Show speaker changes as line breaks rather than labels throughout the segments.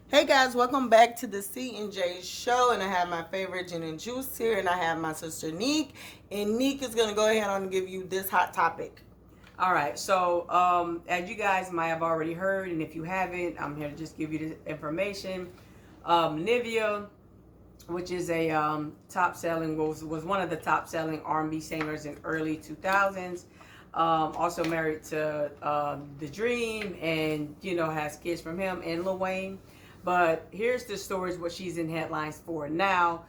Hey guys, welcome back to the C and J show, and I have my favorite gin and juice here, and I have my sister Neek, and Neek is gonna go ahead and give you this hot topic.
All right, so as you guys might have already heard, and if you haven't, I'm here to just give you the information. Nivea, which is a top selling, was one of the top selling R&B singers in early 2000s. Also married to The Dream, and has kids from him and Lil Wayne. But here's the stories what she's in headlines for now.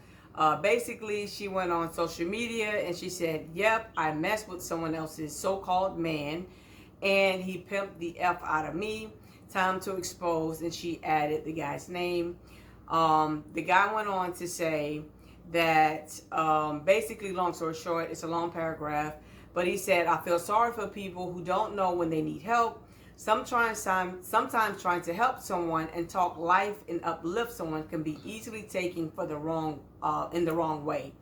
Basically, she went on social media and she said, "Yep, I messed with someone else's so-called man, and he pimped the f out of me. Time to expose." And she added the guy's name. The guy went on to say that basically, long story short, it's a long paragraph, but he said, "I feel sorry for people who don't know when they need help. Sometimes trying to help someone and talk life and uplift someone can be easily taken for the wrong in the wrong way.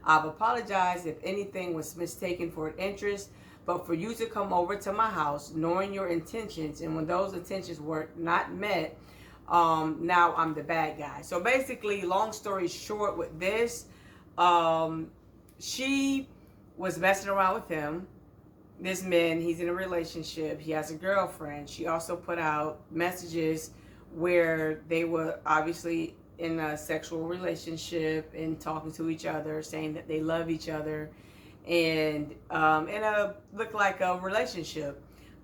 I've apologized if anything was mistaken for an interest, but for you to come over to my house knowing your intentions, and when those intentions were not met, now I'm the bad guy." So basically, long story short with this, she was messing around with him. This man, he's in a relationship. He has a girlfriend. She also put out messages where they were obviously in a sexual relationship and talking to each other, saying that they love each other, and in a looked like a relationship.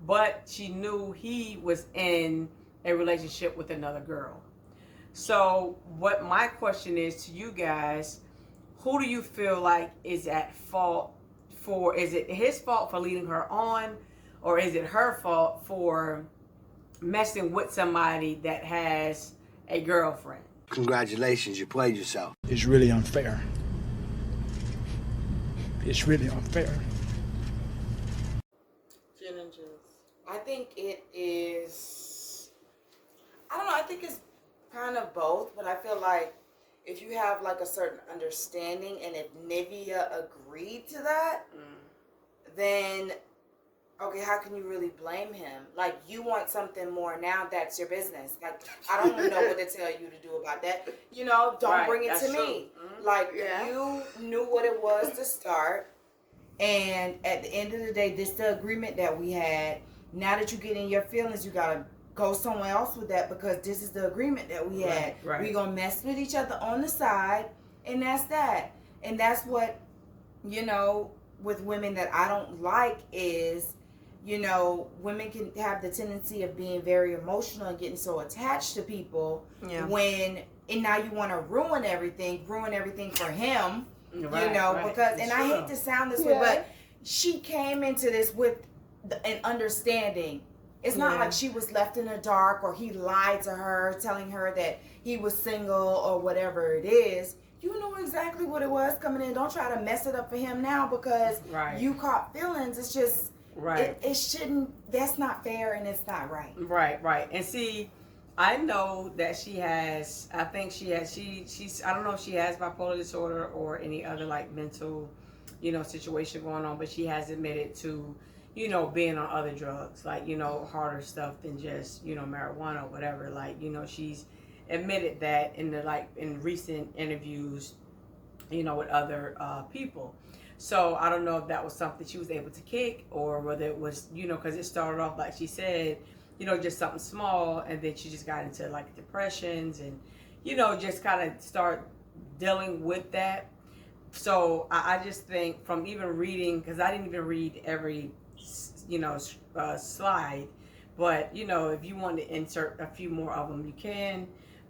But she knew he was in a relationship with another girl. So what my question is to you guys, who do you feel like is at fault for? Is it his fault for leading her on, or is it her fault for messing with somebody that has a girlfriend?
Congratulations, you played yourself.
It's really unfair. It's really unfair.
Gin and juice.
I think it is. I don't know. I think it's kind of both, but I feel like if you have like a certain understanding, and if Nivea agreed to that, then okay, how can you really blame him? Like, you want something more now, that's your business. Like, I don't know what to tell you to do about that. Don't
Right,
bring it
that's
to me.
true.
Like,
Yeah.
you knew what it was to start, and at the end of the day, this the agreement that we had. Now that you get in your feelings, you gotta go somewhere else with that, because this is the agreement that we had.
Right.
We're gonna mess with each other on the side, and that's that. And that's what, with women that I don't like is, women can have the tendency of being very emotional and getting so attached to people.
Yeah.
And now you want to ruin everything for him,
Right,
because, and I
Sure.
hate to sound this way, but she came into this with an understanding. It's not like she was left in the dark, or he lied to her, telling her that he was single or whatever it is. You know exactly what it was coming in. Don't try to mess it up for him now because you caught feelings. It's just, it shouldn't, that's not fair, and it's not right.
Right. And see, I know that she has, I think she has, she's, I don't know if she has bipolar disorder or any other like mental, situation going on, but she has admitted to, being on other drugs, like, harder stuff than just, marijuana or whatever. Like, she's admitted that in recent interviews, with other people. So I don't know if that was something she was able to kick, or whether it was, because it started off, like she said, just something small, and then she just got into like depressions and, just kind of start dealing with that. So I just think from even reading, because I didn't even read every, slide, but, if you want to insert a few more of them, you can.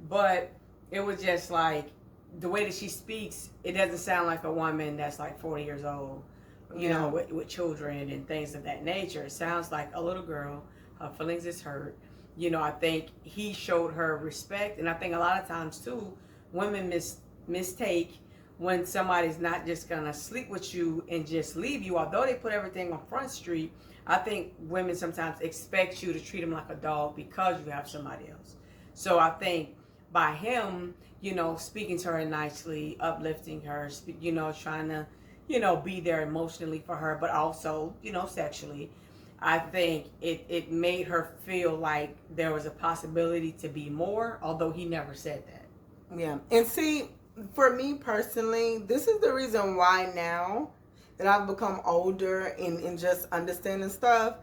But it was just like, the way that she speaks, it doesn't sound like a woman that's like 40 years old, with children and things of that nature. It sounds like a little girl. Her feelings is hurt. I think he showed her respect. And I think a lot of times too, women mistake when somebody's not just gonna sleep with you and just leave you. Although they put everything on Front Street, I think women sometimes expect you to treat them like a dog because you have somebody else. So I think by him, speaking to her nicely, uplifting her, trying to, be there emotionally for her, but also, sexually, I think it made her feel like there was a possibility to be more, although he never said that.
Yeah. And see, for me personally, this is the reason why now that I've become older and just understanding stuff,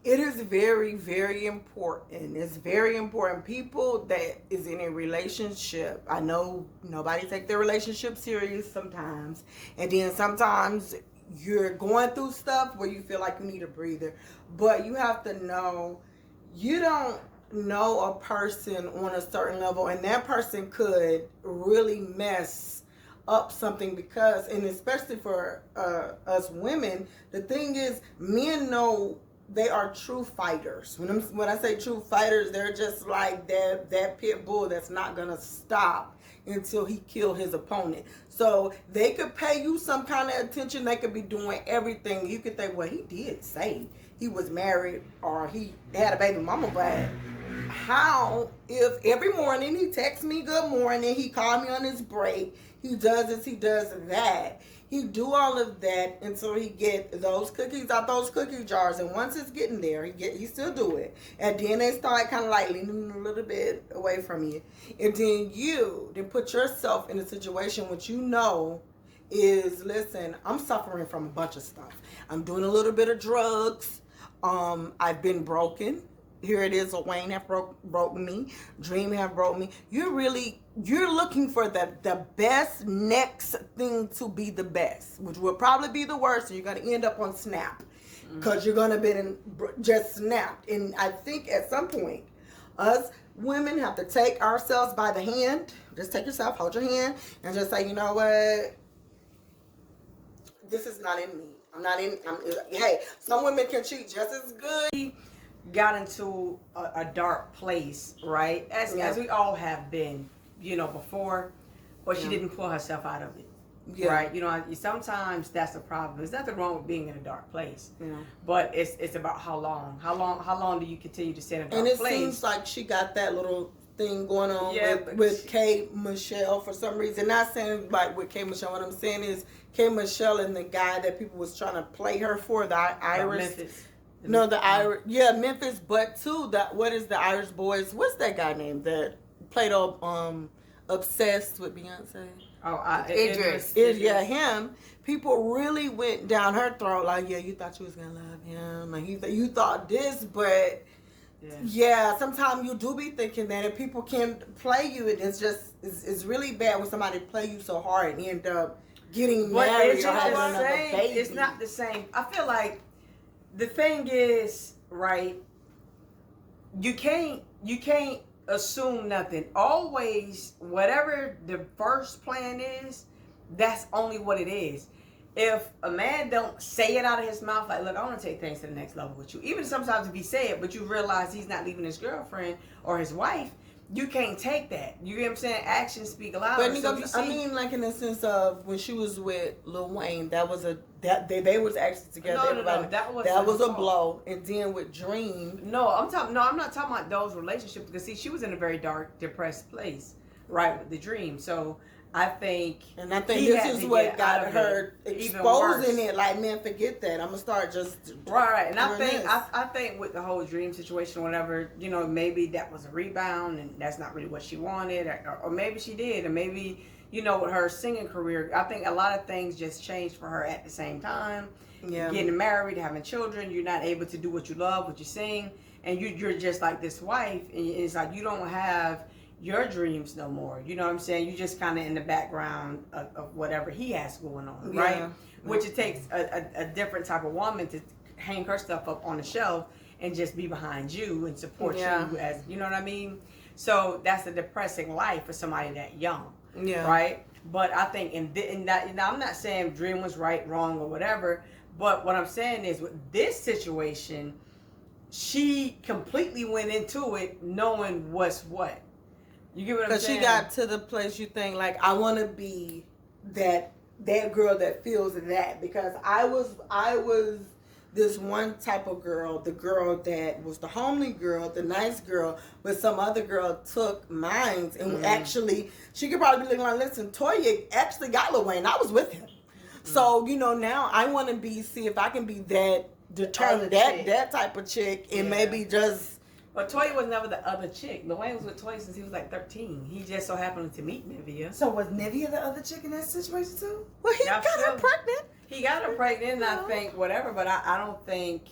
it is very, very important. It's very important. People that is in a relationship, I know nobody take their relationship serious sometimes. And then sometimes you're going through stuff where you feel like you need a breather. But you have to know, you don't know a person on a certain level, and that person could really mess up something because, and especially for us women, the thing is, men know they are true fighters. When I say true fighters, they're just like that pit bull that's not gonna stop until he kill his opponent. So they could pay you some kind of attention. They could be doing everything. You could think, well, he did say he was married or he had a baby mama, but how if every morning he texts me good morning, he called me on his break, he does this, he does that, he do all of that until he get those cookies out those cookie jars, and once it's getting there, he still do it, and then they start kind of like leaning a little bit away from you, and then you put yourself in a situation which you know is, listen, I'm suffering from a bunch of stuff. I'm doing a little bit of drugs. I've been broken. Here it is, Wayne have broke me. Dream have broke me. You're looking for the best next thing to be the best, which will probably be the worst. And you're going to end up on Snap because you're going to be just snapped. And I think at some point, us women have to take ourselves by the hand. Just take yourself, hold your hand, and just say, you know what? This is not in me. Hey, some women can cheat just as good.
Got into a dark place, right? As we all have been, before, but she didn't pull herself out of it, right? Sometimes that's a problem. There's nothing wrong with being in a dark place, but it's about how long. How long do you continue to stay in a dark place?
And it seems like she got that little thing going on with K. Michelle for some reason. Not saying like with K. Michelle. What I'm saying is K. Michelle and the guy that people was trying to play her for, the Irish.
Memphis.
Irish. Yeah, Memphis. But too, what is the Irish boys? What's that guy named that played Obsessed with Beyonce?
Idris.
Yeah, him. People really went down her throat like, yeah, you thought you was gonna love him, and you thought this, but sometimes you do be thinking that, and people can play you, and it's really bad when somebody play you so hard and end up getting married or having another baby.
It's not the same. I feel like the thing is, right, you can't assume nothing. Always, whatever the first plan is, that's only what it is. If a man don't say it out of his mouth, like, look, I want to take things to the next level with you. Even sometimes if he say it, but you realize he's not leaving his girlfriend or his wife, you can't take that. You get what I'm saying? Actions speak louder.
But I mean, like in the sense of when she was with Lil Wayne, they was actually together.
No, that
was a blow. And then with Dream,
I'm not talking about those relationships, because see, she was in a very dark, depressed place, right, with the Dream. So I think
this is what got her exposing it. Like, man, forget that. I'm gonna start just
right. And I think with the whole Dream situation, whatever, maybe that was a rebound, and that's not really what she wanted, or maybe she did, and maybe with her singing career, I think a lot of things just changed for her at the same time. Yeah, getting married, having children, you're not able to do what you love, what you sing, and you're just like this wife, and it's like you don't have your dreams no more. You know what I'm saying? You just kind of in the background of whatever he has going on, right? Which it takes a different type of woman to hang her stuff up on the shelf and just be behind you and support you, as you know what I mean? So that's a depressing life for somebody that young, right? But I think in that, I'm not saying Dream was right, wrong, or whatever, but what I'm saying is with this situation, she completely went into it knowing what's what. You get what I'm saying?
Because she got to the place you think, like, I want to be that girl that feels that. Because I was this one type of girl, the girl that was the homely girl, the nice girl, but some other girl took mine. And actually, she could probably be looking like, listen, Toya actually got Lil Wayne. I was with him. So, now I want to see if I can be that determine that type of chick, and maybe just.
But Toya was never the other chick. Dwayne was with Toya since he was like 13. He just so happened to meet Nivea.
So was Nivea the other chick in that situation too?
Well, he got her pregnant.
He got her pregnant, and I think whatever. But I don't think.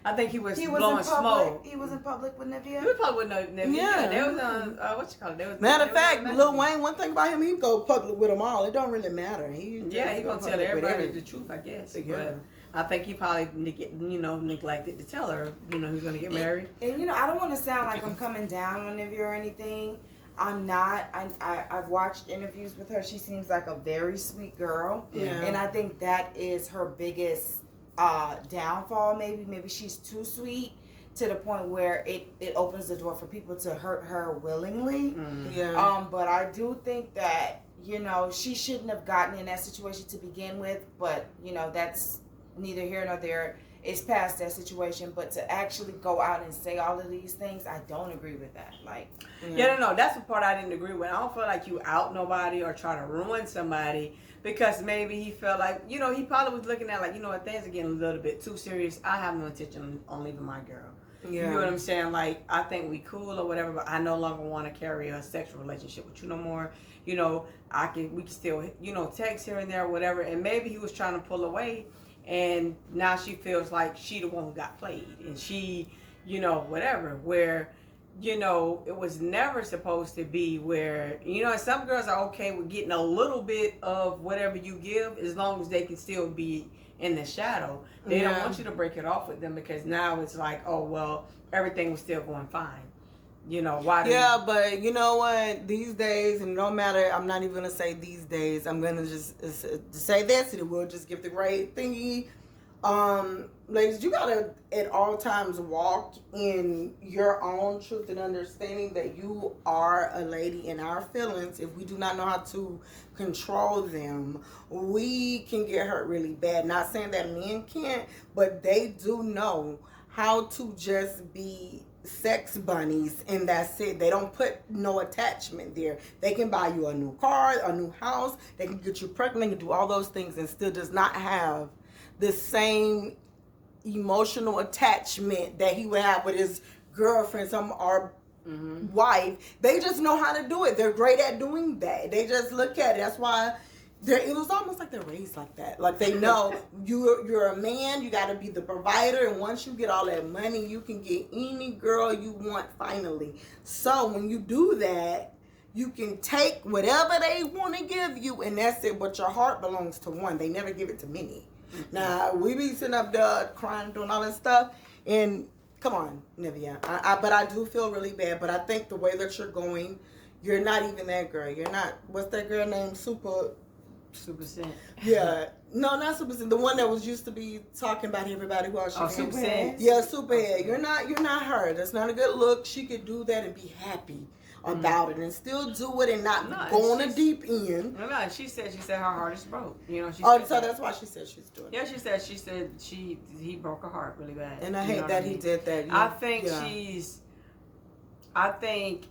I think he was blowing smoke.
He was in public with Nivea.
He was public with Nivea.
Yeah.
There was what you call it? There was,
Matter of fact, Lil Wayne. One thing about him, he go public with them all. It don't really matter. He
gonna tell everybody the truth, I guess.
Yeah.
But I think he probably neglected to tell her, who's gonna get married.
And I don't want to sound like I'm coming down on Nivea or anything. I'm not. I've watched interviews with her. She seems like a very sweet girl.
Yeah.
And I think that is her biggest downfall. Maybe she's too sweet to the point where it opens the door for people to hurt her willingly.
Yeah.
But I do think that she shouldn't have gotten in that situation to begin with. But that's neither here nor there. It's past that situation, but to actually go out and say all of these things, I don't agree with that.
No, that's the part I didn't agree with. I don't feel like you out nobody or try to ruin somebody because maybe he felt like, he probably was looking at like, things are getting a little bit too serious. I have no intention on leaving my girl.
Yeah.
You know what I'm saying? Like, I think we cool or whatever, but I no longer want to carry a sexual relationship with you no more. We can still, text here and there or whatever. And maybe he was trying to pull away. And now she feels like she the one who got played. And she, whatever. Where, it was never supposed to be where, some girls are okay with getting a little bit of whatever you give as long as they can still be in the shadow. They don't want you to break it off with them because now it's like, oh, well, everything was still going fine. Why?
Yeah, but you know what? These days, and no matter, I'm not even gonna say these days. I'm gonna just say this, and we'll just give the great thingy. Ladies, you gotta at all times walk in your own truth and understanding that you are a lady in our feelings. If we do not know how to control them, we can get hurt really bad. Not saying that men can't, but they do know how to just be sex bunnies, and that's it. They don't put no attachment there. They can buy you a new car, a new house, they can get you pregnant, they can do all those things and still does not have the same emotional attachment that he would have with his girlfriend, wife. They just know how to do it. They're great at doing that. They just look at it. That's why it was almost like they're raised like that. Like they know you're a man, you got to be the provider, and once you get all that money, you can get any girl you want finally. So when you do that, you can take whatever they want to give you, and that's it. But your heart belongs to one. They never give it to many. Now, we be sitting up there crying, doing all that stuff, and come on, Nivea. But I do feel really bad, but I think the way that you're going, you're not even that girl. You're not, what's that girl named? Super
Scent.
Yeah. No, not Super Scent. The one that was used to be talking about everybody who else she
Super Scent.
Yeah, Superhead. You're not her. That's not a good look. She could do that and be happy about it and still do it and not go on a deep end.
No, she said her heart is broke.
So that's why she said she's doing it.
Yeah, she said he broke her heart really bad.
And I hate that he did that.
I think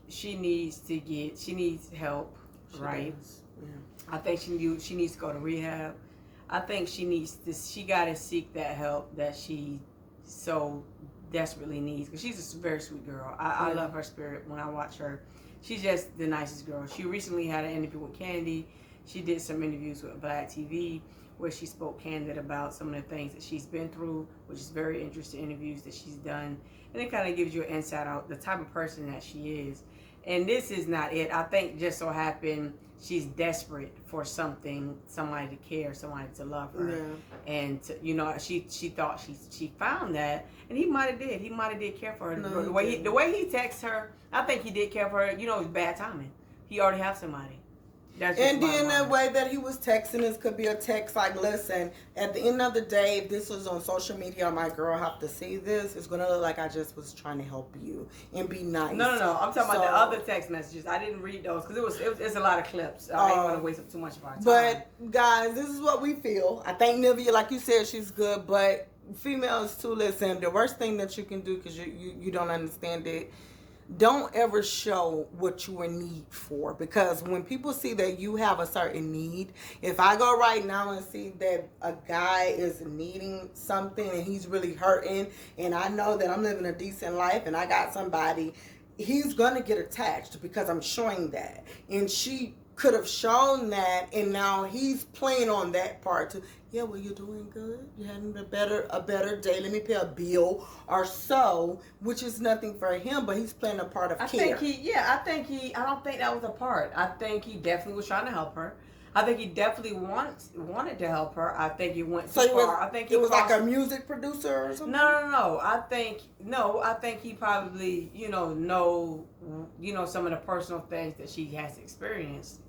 she needs help, right?
Yeah.
I think she needs to go to rehab. I think she got to seek that help that she so desperately needs, because she's a very sweet girl. I love her spirit when I watch her. She's just the nicest girl. She recently had an interview with Candy. She did some interviews with Vlad TV where she spoke candid about some of the things that she's been through, which is very interesting interviews that she's done. And it kind of gives you an insight out the type of person that she is. And this is not it. I think just so happened she's desperate for somebody to care, somebody to love her. Yeah. And she thought she found that, and he might have did. He might have did care for her. No, the way he texts her, I think he did care for her. It's bad timing. He already have somebody.
And then the way that he was texting this could be a text like, listen, at the end of the day, if this was on social media, my girl have to see this, it's going to look like I just was trying to help you and be nice.
No. I'm talking about the other text messages. I didn't read those because it's a lot of clips. I didn't want to waste up too much of our time.
But, guys, this is what we feel. I think Nivea, like you said, she's good, but females too, listen, the worst thing that you can do, because you don't understand it, don't ever show what you in need for, because when people see that you have a certain need, if I go right now and see that a guy is needing something and he's really hurting, and I know that I'm living a decent life and I got somebody, he's gonna get attached because I'm showing that. And she could have shown that, and now he's playing on that part too. Yeah, well, you're doing good. You're having a better day. Let me pay a bill or so, which is nothing for him, but he's playing a part of care.
I don't think that was a part. I think he definitely was trying to help her. I think he definitely wanted to help her. I think he went too far. I think
it was like a music producer or something.
No. I think he probably, know some of the personal things that she has experienced,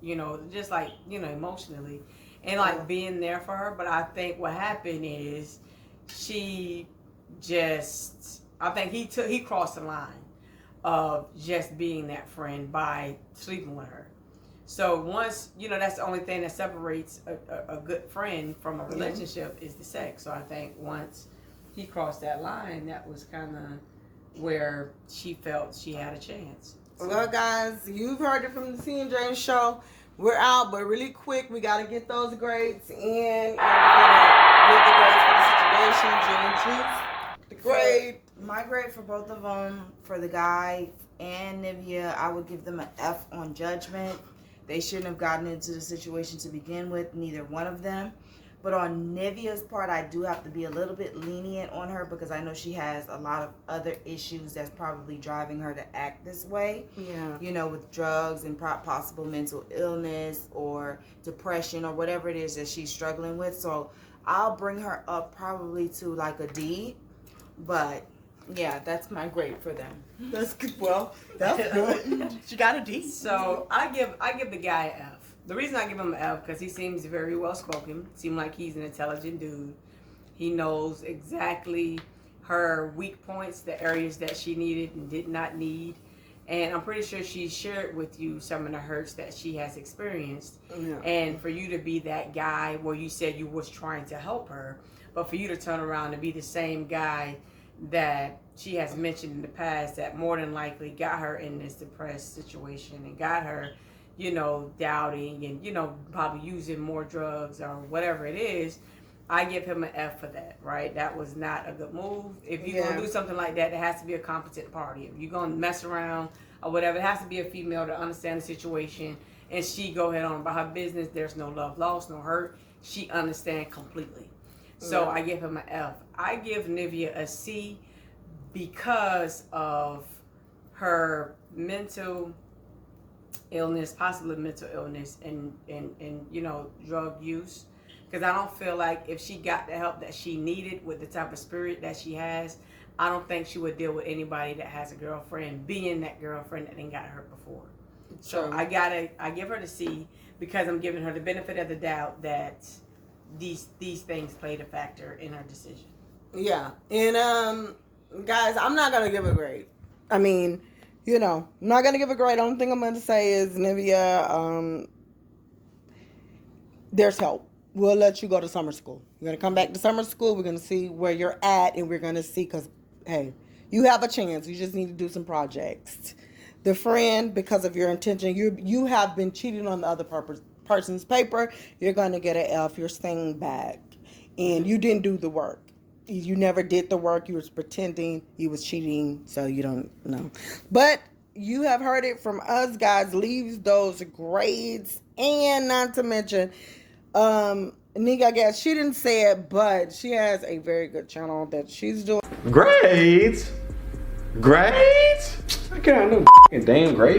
just like, emotionally, and like being there for her. But I think what happened is he crossed the line of just being that friend by sleeping with her. So once, that's the only thing that separates a good friend from a relationship is the sex. So I think once he crossed that line, that was kind of where she felt she had a chance. So.
Well, guys, you've heard it from the T and J show. We're out, but really quick, we got to get those grades in. And we're going to give the grades for the situation. Jen and Juice, the grade.
My grade for both of them, for the guy and Nivea, I would give them an F on judgment. They shouldn't have gotten into the situation to begin with, neither one of them. But on Nivea's part, I do have to be a little bit lenient on her because I know she has a lot of other issues that's probably driving her to act this way.
Yeah.
With drugs and possible mental illness or depression or whatever it is that she's struggling with. So I'll bring her up probably to like a D. But yeah, that's my grade for them.
That's good. Well, that's good. She got a D.
So I give the guy an F. The reason I give him an F because he seems very well spoken. Seems like he's an intelligent dude. He knows exactly her weak points, the areas that she needed and did not need. And I'm pretty sure she shared with you some of the hurts that she has experienced.
Yeah.
And for you to be that guy where you said you was trying to help her, but for you to turn around and be the same guy that she has mentioned in the past that more than likely got her in this depressed situation and got her, doubting and, probably using more drugs or whatever it is, I give him an F for that, right? That was not a good move. If you're going to do something like that, it has to be a competent party. If you're going to mess around or whatever, it has to be a female to understand the situation and she go ahead on about her business. There's no love lost, no hurt. She understands completely. So I give him an F. I give Nivea a C because of her mental illness, possibly mental illness, and drug use. Because I don't feel like if she got the help that she needed with the type of spirit that she has, I don't think she would deal with anybody that has a girlfriend, being that girlfriend that didn't got hurt before. So I give her the C because I'm giving her the benefit of the doubt that these things played a factor in her decision.
Yeah. And guys, I'm not gonna give a grade. I mean, I'm not gonna give a grade. The only thing I'm gonna say is Nivea, there's help. We'll let you go to summer school. You're gonna come back to summer school. We're gonna see where you're at, and we're gonna see, because hey, you have a chance. You just need to do some projects. The friend, because of your intention, you have been cheating on the other person's paper. You're gonna get an F. You're staying back, and you didn't do the work. You never did the work. You was pretending. You was cheating, so you don't know. But you have heard it from us, guys. Leave those grades, and not to mention, Nika, I guess she didn't say it, but she has a very good channel that she's doing.
Grades? I got no damn grades.